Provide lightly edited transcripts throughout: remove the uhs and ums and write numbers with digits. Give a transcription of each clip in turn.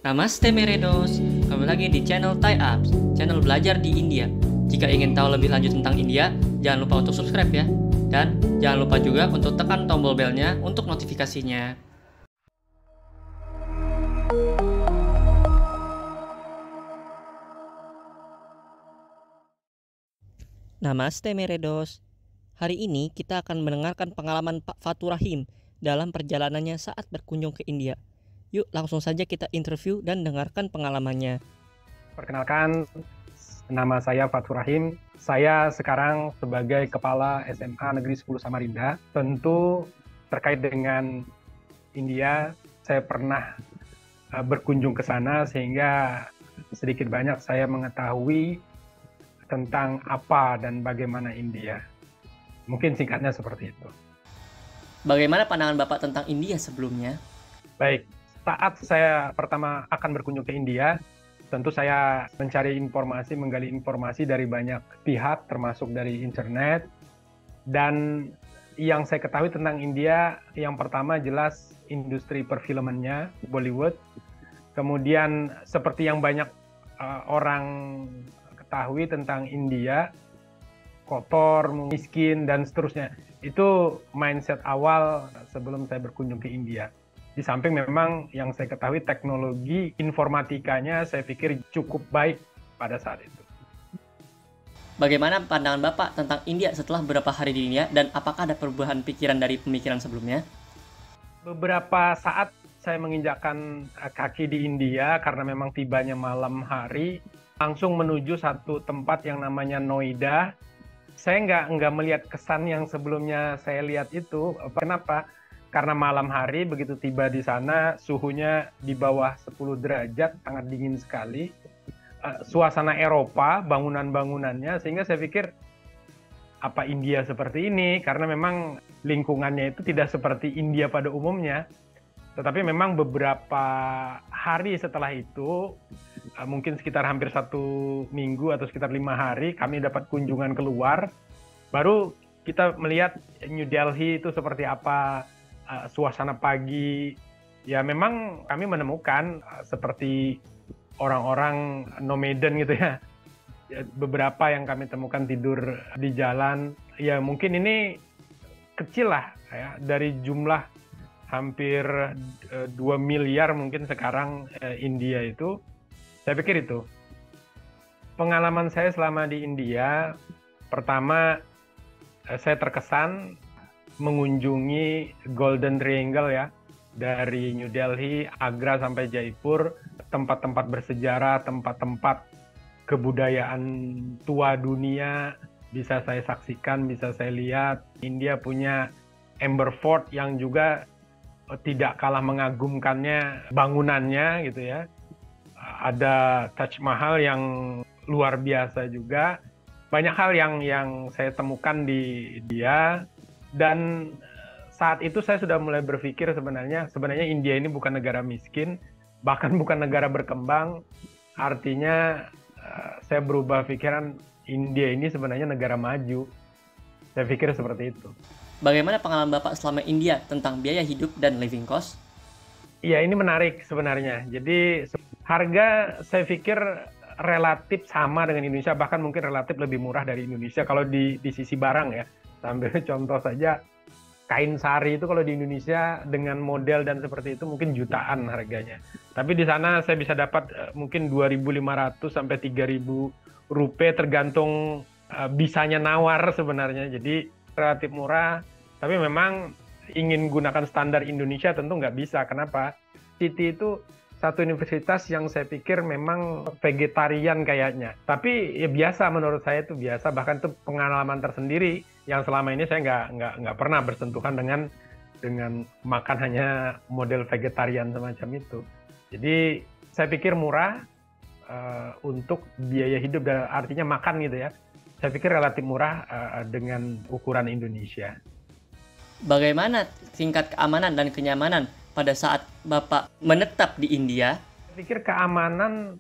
Namaste Meredos, kembali lagi di channel Thai Apps, channel belajar di India. Jika ingin tahu lebih lanjut tentang India, jangan lupa untuk subscribe ya. Dan jangan lupa juga untuk tekan tombol belnya untuk notifikasinya. Namaste Meredos. Hari ini kita akan mendengarkan pengalaman Pak Fatur Rahim dalam perjalanannya saat berkunjung ke India. Yuk langsung saja kita interview dan dengarkan pengalamannya. Perkenalkan, nama saya Fatur Rahim. Saya sekarang sebagai Kepala SMA Negeri 10 Samarinda. Tentu terkait dengan India, saya pernah berkunjung ke sana sehingga sedikit banyak saya mengetahui tentang apa dan bagaimana India. Mungkin singkatnya seperti itu. Bagaimana pandangan Bapak tentang India sebelumnya? Baik, saat saya pertama akan berkunjung ke India, tentu saya mencari informasi, menggali informasi dari banyak pihak, termasuk dari internet. Dan yang saya ketahui tentang India, yang pertama jelas industri perfilmannya, Bollywood. Kemudian seperti yang banyak orang ketahui tentang India, kotor, miskin, dan seterusnya. Itu mindset awal sebelum saya berkunjung ke India. Di samping memang yang saya ketahui teknologi informatikanya saya pikir cukup baik pada saat itu. Bagaimana pandangan Bapak tentang India setelah beberapa hari di India dan apakah ada perubahan pikiran dari pemikiran sebelumnya? Beberapa saat saya menginjakkan kaki di India karena memang tibanya malam hari, langsung menuju satu tempat yang namanya Noida. Saya nggak melihat kesan yang sebelumnya saya lihat itu. Kenapa? Karena malam hari begitu tiba di sana, suhunya di bawah 10 derajat, sangat dingin sekali. Suasana Eropa, bangunan-bangunannya, sehingga saya pikir, apa India seperti ini? Karena memang lingkungannya itu tidak seperti India pada umumnya. Tetapi memang beberapa hari setelah itu, mungkin sekitar hampir 1 minggu atau sekitar 5 hari, kami dapat kunjungan keluar. Baru kita melihat New Delhi itu seperti apa, suasana pagi. Ya memang kami menemukan seperti orang-orang nomaden gitu ya. Beberapa yang kami temukan tidur di jalan. Ya mungkin ini kecil lah ya, dari jumlah hampir 2 miliar mungkin sekarang India itu. Saya pikir itu. Pengalaman saya selama di India, pertama saya terkesan mengunjungi Golden Triangle ya, dari New Delhi, Agra sampai Jaipur, tempat-tempat bersejarah, tempat-tempat kebudayaan tua dunia bisa saya saksikan, bisa saya lihat. India punya Amber Fort yang juga tidak kalah mengagumkannya bangunannya gitu ya. Ada Taj Mahal yang luar biasa juga. Banyak hal yang saya temukan di dia. Dan saat itu saya sudah mulai berpikir sebenarnya India ini bukan negara miskin, bahkan bukan negara berkembang. Artinya saya berubah pikiran, India ini sebenarnya negara maju. Saya pikir seperti itu. Bagaimana pengalaman Bapak selama India tentang biaya hidup dan living cost? Iya, ini menarik sebenarnya. Jadi harga saya pikir relatif sama dengan Indonesia, bahkan mungkin relatif lebih murah dari Indonesia kalau di sisi barang ya. Sambil contoh saja, kain sari itu kalau di Indonesia dengan model dan seperti itu mungkin jutaan harganya. Tapi di sana saya bisa dapat mungkin 2.500 sampai 3.000 rupiah tergantung bisanya nawar sebenarnya. Jadi relatif murah, tapi memang ingin gunakan standar Indonesia tentu nggak bisa. Kenapa? City itu satu universitas yang saya pikir memang vegetarian kayaknya. Tapi ya biasa, menurut saya itu biasa, bahkan itu pengalaman tersendiri yang selama ini saya nggak pernah bersentuhan dengan makan hanya model vegetarian semacam itu. Jadi saya pikir murah untuk biaya hidup, dan artinya makan gitu ya. Saya pikir relatif murah dengan ukuran Indonesia. Bagaimana tingkat keamanan dan kenyamanan pada saat Bapak menetap di India? Saya pikir keamanan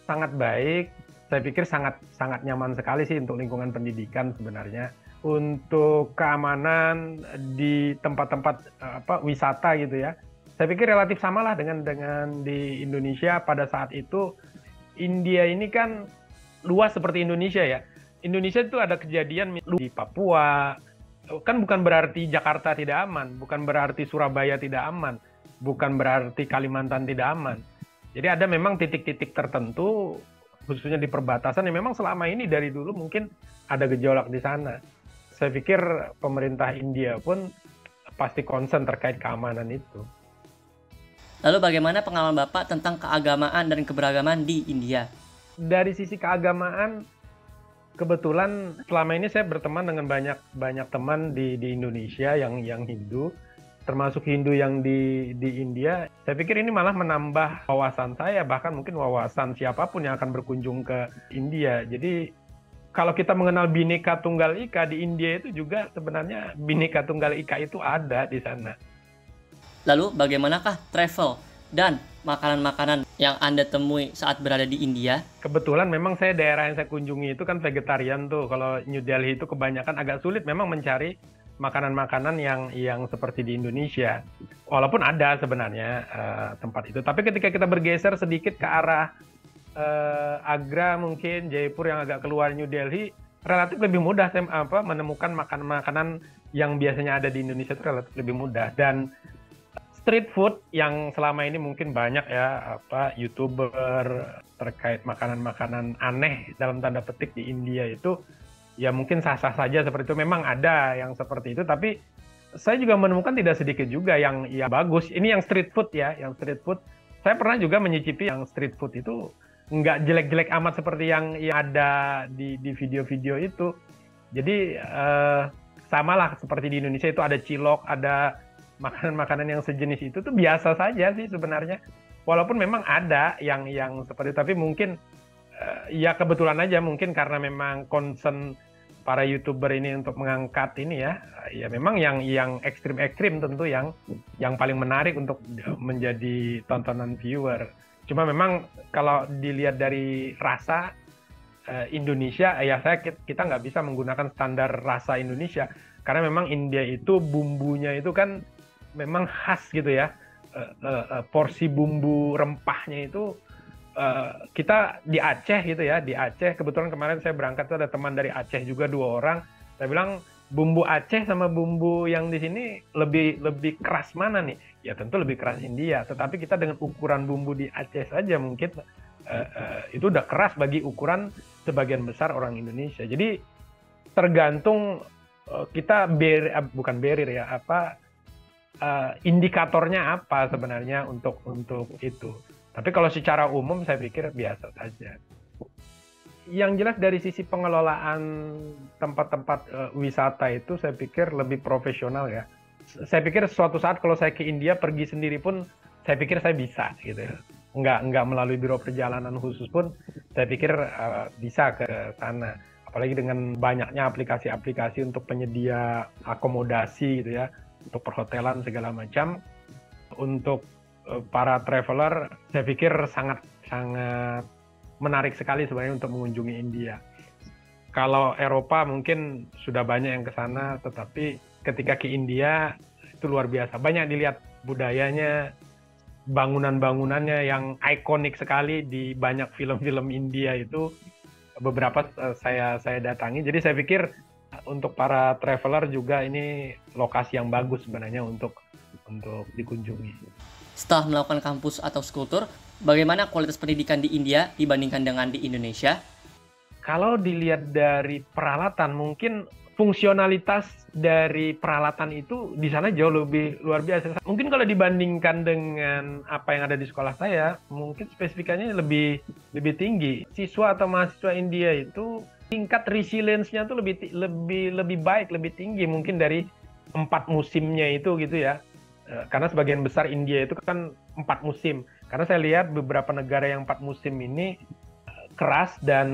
sangat baik. Saya pikir sangat nyaman sekali sih untuk lingkungan pendidikan sebenarnya. Untuk keamanan di tempat-tempat wisata gitu ya, Saya pikir relatif samalah dengan di Indonesia pada saat itu. India ini kan luas seperti Indonesia ya. Indonesia itu ada kejadian di Papua, kan bukan berarti Jakarta tidak aman, bukan berarti Surabaya tidak aman, bukan berarti Kalimantan tidak aman. Jadi ada memang titik-titik tertentu, khususnya di perbatasan, yang memang selama ini dari dulu mungkin ada gejolak di sana. Saya pikir pemerintah India pun pasti concern terkait keamanan itu. Lalu bagaimana pengalaman Bapak tentang keagamaan dan keberagaman di India? Dari sisi keagamaan, kebetulan selama ini saya berteman dengan banyak teman di Indonesia yang Hindu, termasuk Hindu yang di India. Saya pikir ini malah menambah wawasan saya, bahkan mungkin wawasan siapapun yang akan berkunjung ke India. Jadi kalau kita mengenal Bhinneka Tunggal Ika, di India itu juga sebenarnya Bhinneka Tunggal Ika itu ada di sana. Lalu bagaimanakah travel dan makanan-makanan yang Anda temui saat berada di India? Kebetulan memang saya daerah yang saya kunjungi itu kan vegetarian tuh. Kalau New Delhi itu kebanyakan agak sulit memang mencari makanan-makanan yang seperti di Indonesia. Walaupun ada sebenarnya tempat itu. Tapi ketika kita bergeser sedikit ke arah Agra mungkin, Jaipur yang agak keluar New Delhi, relatif lebih mudah menemukan makanan-makanan yang biasanya ada di Indonesia itu relatif lebih mudah. Dan street food yang selama ini mungkin banyak ya YouTuber terkait makanan-makanan aneh dalam tanda petik di India itu ya mungkin sah-sah saja seperti itu, memang ada yang seperti itu, tapi saya juga menemukan tidak sedikit juga yang bagus. Ini yang street food ya, yang street food. Saya pernah juga menyicipi yang street food itu nggak jelek-jelek amat seperti yang ada di video-video itu. Jadi samalah seperti di Indonesia itu ada cilok, ada makanan-makanan yang sejenis itu tuh biasa saja sih sebenarnya. Walaupun memang ada yang seperti itu, tapi mungkin ya kebetulan aja mungkin karena memang concern para YouTuber ini untuk mengangkat ini ya memang yang ekstrim-ekstrim tentu yang paling menarik untuk menjadi tontonan viewer. Cuma memang kalau dilihat dari rasa Indonesia ya kita nggak bisa menggunakan standar rasa Indonesia karena memang India itu bumbunya itu kan memang khas gitu ya, porsi bumbu rempahnya itu kita di Aceh gitu ya, di Aceh kebetulan kemarin saya berangkat tuh ada teman dari Aceh juga 2 orang, saya bilang bumbu Aceh sama bumbu yang di sini lebih keras mana nih? Ya tentu lebih keras India, tetapi kita dengan ukuran bumbu di Aceh saja mungkin itu udah keras bagi ukuran sebagian besar orang Indonesia. Jadi tergantung kita bukan barrier ya indikatornya apa sebenarnya untuk itu. Tapi kalau secara umum saya pikir biasa saja. Yang jelas dari sisi pengelolaan tempat-tempat wisata itu saya pikir lebih profesional ya. Saya pikir suatu saat kalau saya ke India pergi sendiri pun saya pikir saya bisa gitu ya. Nggak melalui biro perjalanan khusus pun saya pikir bisa ke sana. Apalagi dengan banyaknya aplikasi-aplikasi untuk penyedia akomodasi gitu ya, untuk perhotelan segala macam. Untuk para traveler saya pikir sangat menarik sekali sebenarnya untuk mengunjungi India. Kalau Eropa mungkin sudah banyak yang ke sana, tetapi ketika ke India itu luar biasa. Banyak dilihat budayanya, bangunan-bangunannya yang ikonik sekali di banyak film-film India itu beberapa saya datangi. Jadi saya pikir untuk para traveler juga ini lokasi yang bagus sebenarnya untuk dikunjungi. Setelah melakukan kampus atau skultur, bagaimana kualitas pendidikan di India dibandingkan dengan di Indonesia? Kalau dilihat dari peralatan, mungkin fungsionalitas dari peralatan itu di sana jauh lebih luar biasa. Mungkin kalau dibandingkan dengan apa yang ada di sekolah saya, mungkin spesifikasinya lebih tinggi. Siswa atau mahasiswa India itu tingkat resilience-nya tuh lebih baik, lebih tinggi mungkin dari 4 musimnya itu gitu ya. Karena sebagian besar India itu kan 4 musim. Karena saya lihat beberapa negara yang 4 musim ini keras dan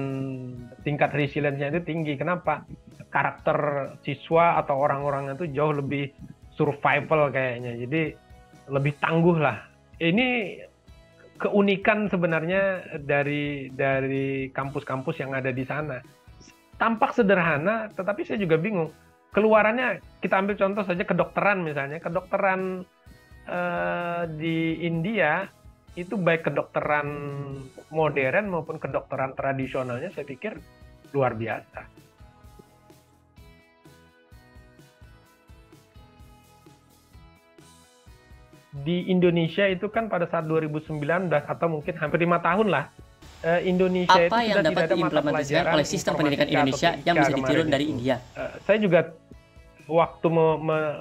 tingkat resilience-nya itu tinggi. Kenapa? Karakter siswa atau orang-orang itu jauh lebih survival kayaknya. Jadi lebih tangguh lah. Ini keunikan sebenarnya dari kampus-kampus yang ada di sana. Tampak sederhana, tetapi saya juga bingung. Keluarannya, kita ambil contoh saja kedokteran misalnya. Kedokteran di India itu baik kedokteran modern maupun kedokteran tradisionalnya saya pikir luar biasa. Di Indonesia itu kan pada saat 2019 atau mungkin hampir 5 tahun lah, Indonesia Apa itu yang sudah dapat tidak ada mata diimplementasikan pelajaran oleh sistem pendidikan informatika atau Indonesia TIK yang bisa kemarin ditiru dari itu. India? Saya juga waktu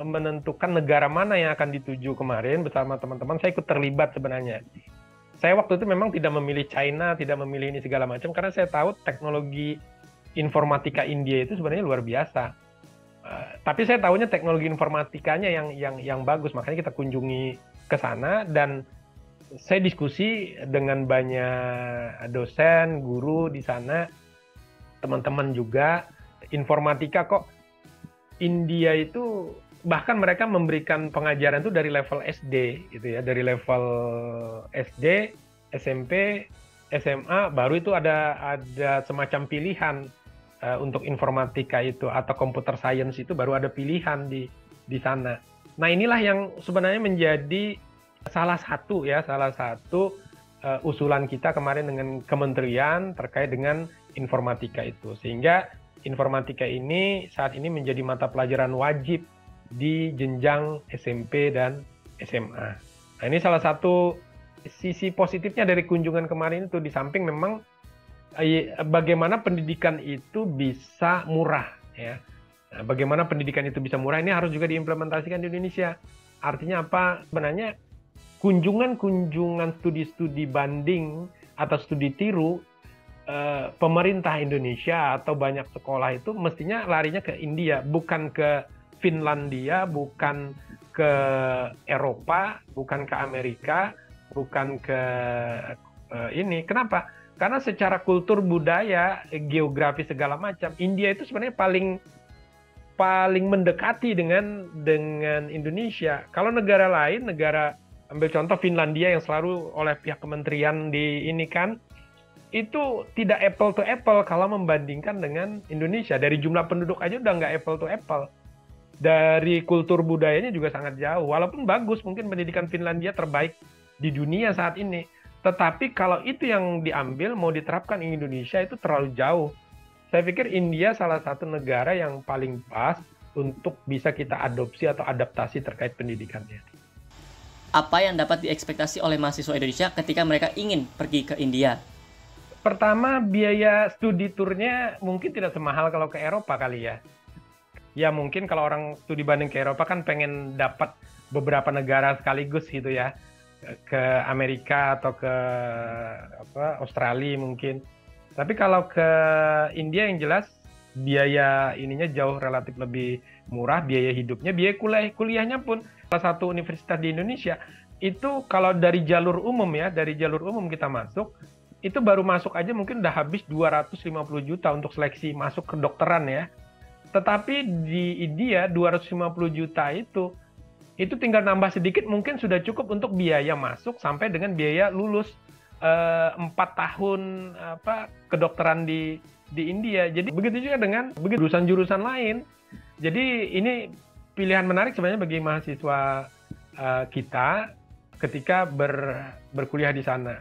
menentukan negara mana yang akan dituju kemarin bersama teman-teman, saya ikut terlibat sebenarnya. Saya waktu itu memang tidak memilih China, tidak memilih ini segala macam, karena saya tahu teknologi informatika India itu sebenarnya luar biasa. Tapi saya tahunya teknologi informatikanya yang bagus, makanya kita kunjungi ke sana dan saya diskusi dengan banyak dosen, guru di sana, teman-teman juga. Informatika kok India itu bahkan mereka memberikan pengajaran itu dari level SD gitu ya, dari level SD, SMP, SMA, baru itu ada semacam pilihan untuk informatika itu atau computer science itu baru ada pilihan di sana. Nah, inilah yang sebenarnya menjadi salah satu usulan kita kemarin dengan kementerian terkait dengan informatika itu, sehingga informatika ini saat ini menjadi mata pelajaran wajib di jenjang SMP dan SMA. Nah, ini salah satu sisi positifnya dari kunjungan kemarin itu, di samping memang bagaimana pendidikan itu bisa murah ya. Nah, bagaimana pendidikan itu bisa murah ini harus juga diimplementasikan di Indonesia. Artinya apa? Sebenarnya kunjungan studi-studi banding atau studi tiru pemerintah Indonesia atau banyak sekolah itu mestinya larinya ke India, bukan ke Finlandia, bukan ke Eropa, bukan ke Amerika, bukan ke ini. Kenapa? Karena secara kultur, budaya, geografi segala macam, India itu sebenarnya paling mendekati dengan Indonesia. Kalau negara lain, ambil contoh Finlandia yang selalu oleh pihak kementerian di ini kan, itu tidak apple to apple kalau membandingkan dengan Indonesia. Dari jumlah penduduk aja udah nggak apple to apple. Dari kultur budayanya juga sangat jauh. Walaupun bagus, mungkin pendidikan Finlandia terbaik di dunia saat ini. Tetapi kalau itu yang diambil, mau diterapkan di Indonesia itu terlalu jauh. Saya pikir India salah satu negara yang paling pas untuk bisa kita adopsi atau adaptasi terkait pendidikannya. Apa yang dapat diekspektasi oleh mahasiswa Indonesia ketika mereka ingin pergi ke India? Pertama, biaya studi turnya mungkin tidak semahal kalau ke Eropa kali ya. Ya mungkin kalau orang studi banding ke Eropa kan pengen dapat beberapa negara sekaligus gitu ya. Ke Amerika atau ke Australia mungkin. Tapi kalau ke India yang jelas biaya ininya jauh relatif lebih murah, biaya hidupnya, biaya kuliahnya pun salah satu universitas di Indonesia itu kalau dari jalur umum kita masuk, itu baru masuk aja mungkin udah habis 250 juta untuk seleksi masuk kedokteran ya. Tetapi di India 250 juta itu tinggal nambah sedikit mungkin sudah cukup untuk biaya masuk sampai dengan biaya lulus 4 tahun kedokteran di India. Jadi begitu juga dengan jurusan-jurusan lain. Jadi ini pilihan menarik sebenarnya bagi mahasiswa kita ketika berkuliah di sana.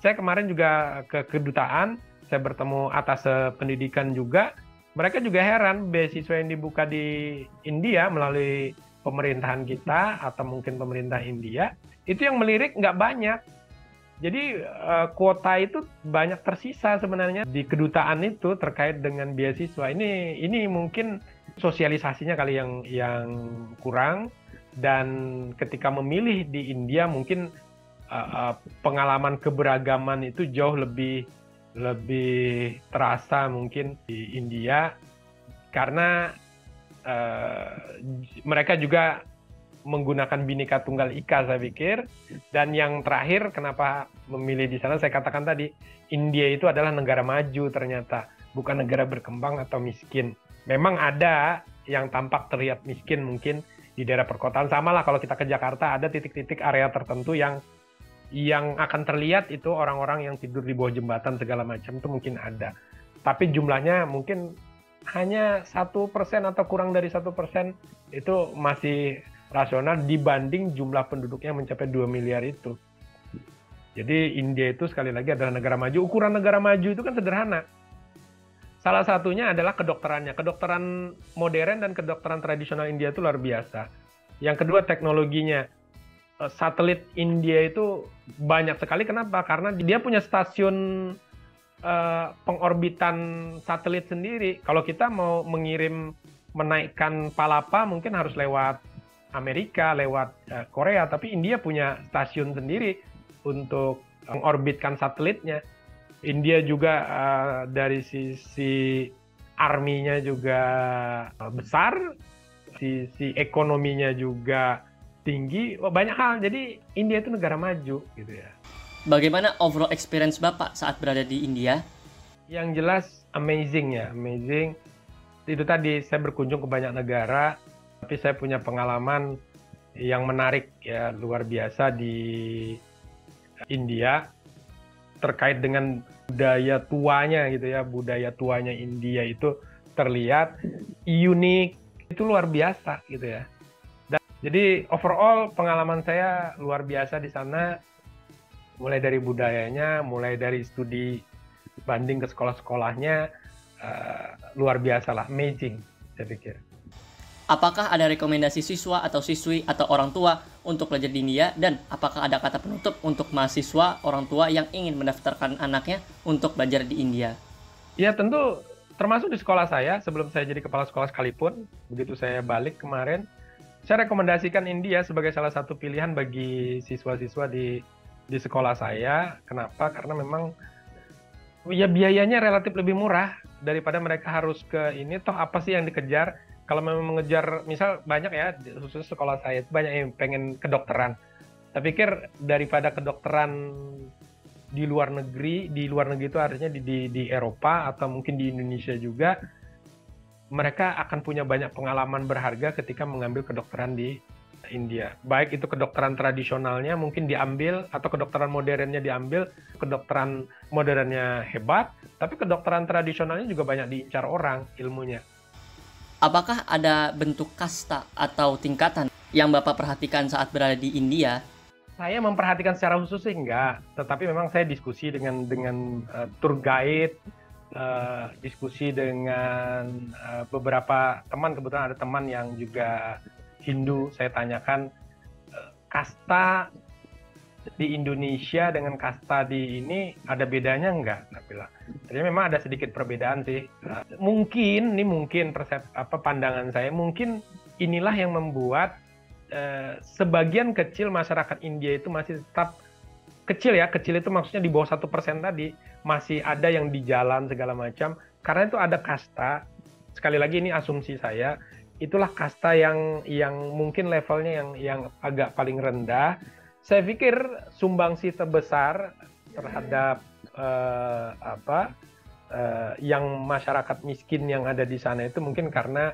Saya kemarin juga ke kedutaan, saya bertemu atas pendidikan juga. Mereka juga heran beasiswa yang dibuka di India melalui pemerintahan kita atau mungkin pemerintah India, itu yang melirik nggak banyak. Jadi kuota itu banyak tersisa sebenarnya di kedutaan itu terkait dengan beasiswa. Ini mungkin sosialisasinya kali yang kurang, dan ketika memilih di India mungkin pengalaman keberagaman itu jauh lebih terasa mungkin di India karena mereka juga menggunakan Bhinneka Tunggal Ika saya pikir. Dan yang terakhir kenapa memilih di sana, saya katakan tadi, India itu adalah negara maju ternyata, bukan negara berkembang atau miskin. Memang ada yang tampak terlihat miskin mungkin di daerah perkotaan, sama lah kalau kita ke Jakarta ada titik-titik area tertentu yang akan terlihat itu orang-orang yang tidur di bawah jembatan segala macam, itu mungkin ada. Tapi jumlahnya mungkin hanya 1% atau kurang dari 1%, itu masih rasional dibanding jumlah penduduknya mencapai 2 miliar itu. Jadi India itu sekali lagi adalah negara maju. Ukuran negara maju itu kan sederhana. Salah satunya adalah kedokterannya. Kedokteran modern dan kedokteran tradisional India itu luar biasa. Yang kedua teknologinya. Satelit India itu banyak sekali. Kenapa? Karena dia punya stasiun pengorbitan satelit sendiri. Kalau kita mau menaikkan palapa mungkin harus lewat Amerika, lewat Korea. Tapi India punya stasiun sendiri untuk mengorbitkan satelitnya. India juga dari sisi arminya juga besar, sisi ekonominya juga tinggi, banyak hal. Jadi India itu negara maju gitu ya. Bagaimana overall experience Bapak saat berada di India? Yang jelas amazing ya, amazing. Itu tadi saya berkunjung ke banyak negara, tapi saya punya pengalaman yang menarik ya, luar biasa di India terkait dengan budaya tuanya gitu ya. Budaya tuanya India itu terlihat unik, itu luar biasa gitu ya. Jadi overall pengalaman saya luar biasa di sana, mulai dari budayanya, mulai dari studi banding ke sekolah-sekolahnya, luar biasa lah, amazing saya pikir. Apakah ada rekomendasi siswa atau siswi atau orang tua untuk belajar di India, dan apakah ada kata penutup untuk mahasiswa, orang tua yang ingin mendaftarkan anaknya untuk belajar di India? Ya tentu termasuk di sekolah saya, sebelum saya jadi kepala sekolah sekalipun, begitu saya balik kemarin, saya rekomendasikan India sebagai salah satu pilihan bagi siswa-siswa di sekolah saya. Kenapa? Karena memang ya biayanya relatif lebih murah daripada mereka harus ke ini. Toh apa sih yang dikejar? Kalau memang mengejar, misal banyak ya, khusus sekolah saya itu banyak yang pengen kedokteran. Saya pikir daripada kedokteran di luar negeri itu artinya di Eropa atau mungkin di Indonesia juga, mereka akan punya banyak pengalaman berharga ketika mengambil kedokteran di India. Baik itu kedokteran tradisionalnya mungkin diambil, atau kedokteran modernnya diambil. Kedokteran modernnya hebat, tapi kedokteran tradisionalnya juga banyak diincar orang ilmunya. Apakah ada bentuk kasta atau tingkatan yang Bapak perhatikan saat berada di India? Saya memperhatikan secara khusus sih enggak, tetapi memang saya diskusi dengan tour guide, diskusi dengan beberapa teman. Kebetulan ada teman yang juga Hindu. Saya tanyakan kasta di Indonesia dengan kasta di ini ada bedanya enggak? Saya bilang. Jadi memang ada sedikit perbedaan sih. Mungkin pandangan saya, mungkin inilah yang membuat sebagian kecil masyarakat India itu masih tetap kecil ya. Kecil itu maksudnya di bawah 1% tadi, masih ada yang di jalan segala macam. Karena itu ada kasta. Sekali lagi ini asumsi saya, itulah kasta yang mungkin levelnya yang agak paling rendah. Saya pikir sumbangsi terbesar terhadap yang masyarakat miskin yang ada di sana itu mungkin karena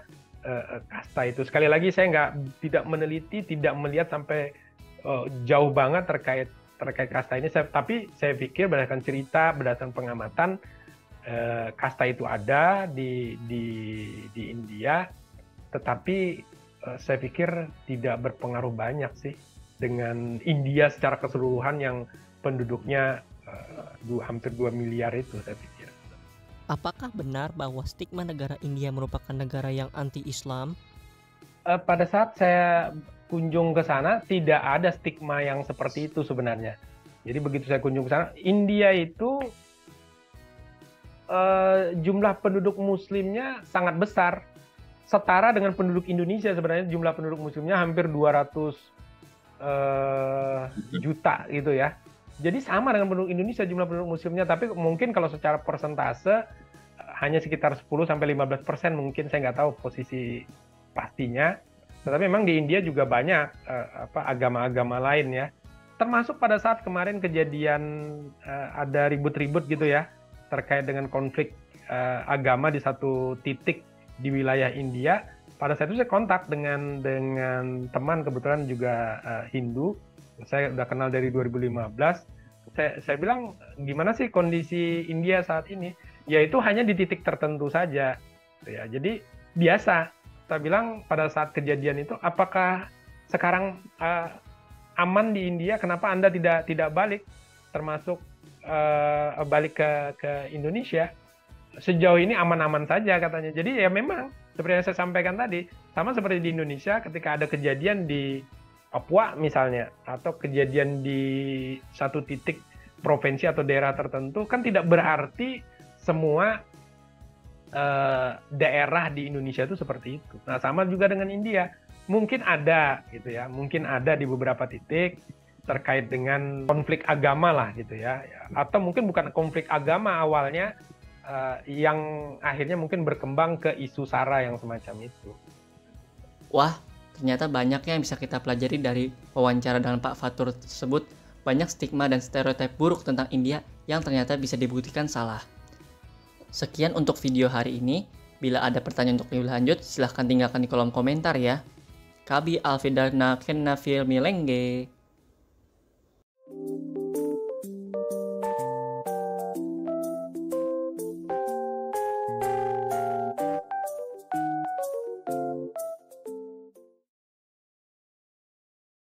kasta itu. Sekali lagi saya tidak meneliti, tidak melihat sampai jauh banget terkait kasta ini. Tapi saya pikir berdasarkan cerita, berdasarkan pengamatan, kasta itu ada di India, tetapi saya pikir tidak berpengaruh banyak sih dengan India secara keseluruhan yang penduduknya hampir 2 miliar itu, saya pikir. Apakah benar bahwa stigma negara India merupakan negara yang anti-Islam? Pada saat saya kunjung ke sana, tidak ada stigma yang seperti itu sebenarnya. Jadi begitu saya kunjung ke sana, India itu jumlah penduduk muslimnya sangat besar. Setara dengan penduduk Indonesia sebenarnya. Jumlah penduduk muslimnya hampir 200 juta gitu ya. Jadi sama dengan penduduk Indonesia jumlah penduduk muslimnya, tapi mungkin kalau secara persentase hanya sekitar 10-15% mungkin, saya nggak tahu posisi pastinya. Tetapi memang di India juga banyak agama-agama lain ya. Termasuk pada saat kemarin kejadian ada ribut-ribut gitu ya terkait dengan konflik agama di satu titik di wilayah India. Pada saat itu saya kontak dengan teman kebetulan juga Hindu. Saya udah kenal dari 2015. Saya bilang, gimana sih kondisi India saat ini? Ya itu hanya di titik tertentu saja. Ya, jadi biasa. Saya bilang pada saat kejadian itu, apakah sekarang aman di India, kenapa Anda tidak balik, termasuk balik ke Indonesia? Sejauh ini aman-aman saja katanya. Jadi ya memang seperti yang saya sampaikan tadi, sama seperti di Indonesia ketika ada kejadian di Papua misalnya, atau kejadian di satu titik provinsi atau daerah tertentu, kan tidak berarti semua daerah di Indonesia itu seperti itu. Nah, sama juga dengan India. Mungkin ada gitu ya, mungkin ada di beberapa titik terkait dengan konflik agama lah gitu ya. Atau mungkin bukan konflik agama awalnya, yang akhirnya mungkin berkembang ke isu SARA yang semacam itu. Wah, ternyata banyak yang bisa kita pelajari dari wawancara dengan Pak Fatur tersebut. Banyak stigma dan stereotip buruk tentang India yang ternyata bisa dibuktikan salah. Sekian untuk video hari ini. Bila ada pertanyaan untuk lebih lanjut, silahkan tinggalkan di kolom komentar ya. Kabi Alfidana Kenna Filmi Lengge.